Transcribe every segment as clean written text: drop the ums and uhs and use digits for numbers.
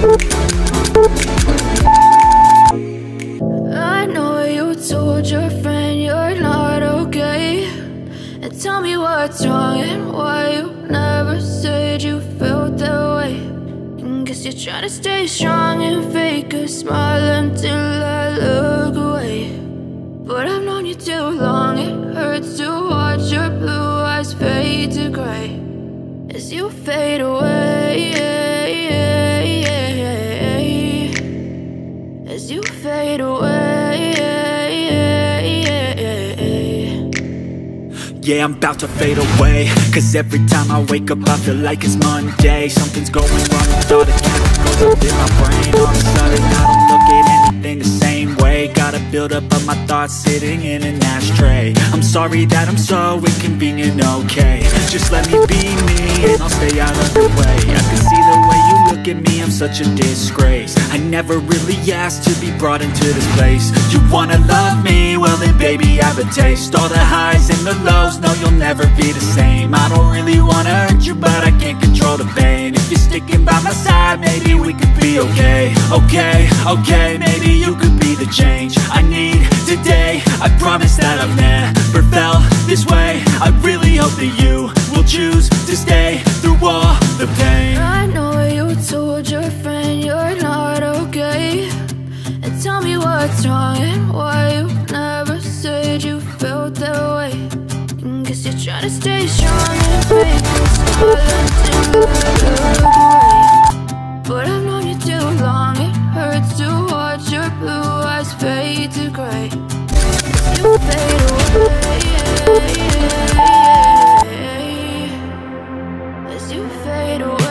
I know you told your friend you're not okay, and tell me what's wrong and why you never said you felt that way. And guess you're trying to stay strong and fake a smile until I look away. But I've known you too long, it hurts to watch your blue eyes fade to gray as you fade away, as you fade away. Yeah, I'm about to fade away, cause every time I wake up I feel like it's Monday. Something's going wrong with all the chemicals up in my brain. All of a sudden I don't look at anything the same way. Got a buildup of my thoughts sitting in an ashtray. I'm sorry that I'm so inconvenient, okay. Just let me be me and I'll stay out of your way. I can see the way you look at me, I'm such a disgrace. I never really asked to be brought into this place. You wanna love me? Well then baby I have a taste. All the highs and the lows, no you'll never be the same. I don't really wanna hurt you but I can't control the pain. If you're sticking by my side maybe we could be okay. Okay, maybe you could be the change I need today. I promise that I've never felt this way. I really hope that you will choose to stay through all the pain. I know you told your friend you're not okay, and tell me what's wrong and why you never said you felt that way. And guess you're trying to stay strong and fake a smile until I look away. But I've known you too long, it hurts to watch your blue eyes fade to gray as you fade away, as you fade away.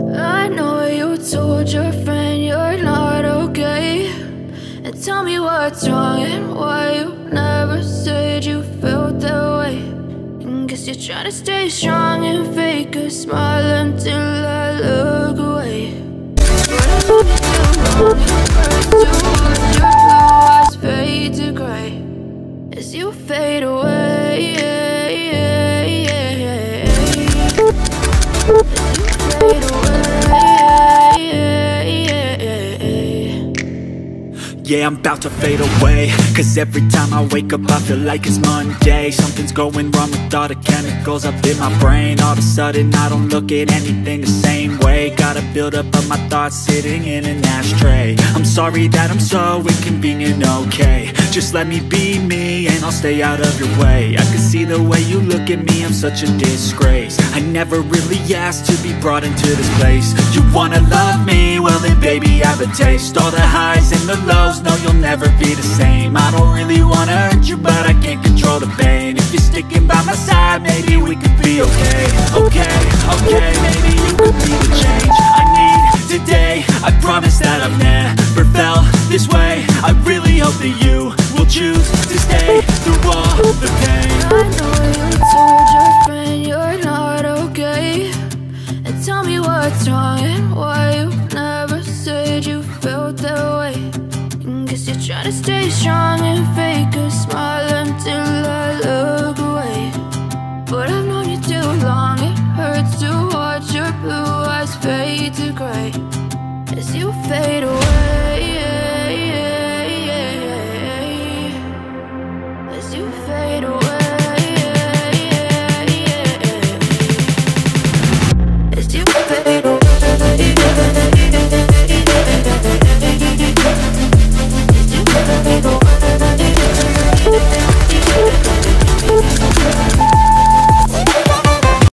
I know you told your friend you're not okay, and tell me what's wrong and why you never said you felt that way. And guess you're trying to stay strong and fake a smile until I look away. But I know you too long, it hurts to watch your blue eyes fade to gray as you fade away. Yeah, I'm about to fade away, cause every time I wake up I feel like it's Monday. Something's going wrong with all the chemicals up in my brain. All of a sudden I don't look at anything the same way. Got a buildup of my thoughts sitting in an ashtray. I'm sorry that I'm so inconvenient, okay. Just let me be me and I'll stay out of your way. I can see the way you look at me, I'm such a disgrace. I never really asked to be brought into this place. You wanna love me? Well then baby I have a taste. All the highs and the lows, no you'll never be the same. I don't really wanna hurt you but I can't control the pain. If you're sticking by my side, maybe we could be okay. Okay, maybe you could be the change I need today. I promise that I've never felt this way. I really hope that you will choose to stay through all the pain. I know you told your friend you're not okay, and tell me what's wrong and why you never said you felt that way. And guess you're trying to stay strong and fake a smile until I look away. But I've known you too long, it hurts to watch your blue eyes fade to gray as you fade away, as you fade away, as you fade